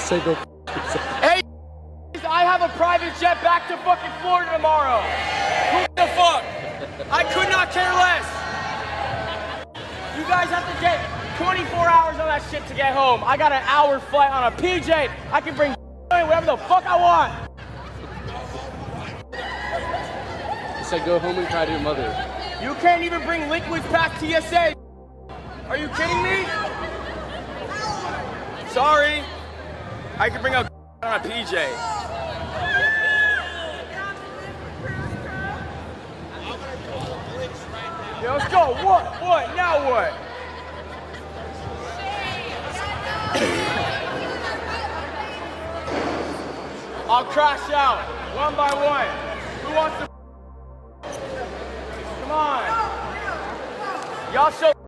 said go Hey, I have a private jet back to fucking Florida tomorrow. Who the fuck? I could not care less. You guys have to get 24 hours on that shit to get home. I got an hour flight on a PJ. I can bring whatever the fuck I want. He said go home and cry to your mother. You can't even bring liquids past TSA. Are you kidding me? Sorry. I can bring a on a PJ. Yo, let's go. What? Now what? I'll crash out, one by one. Who wants to? Come on. Y'all so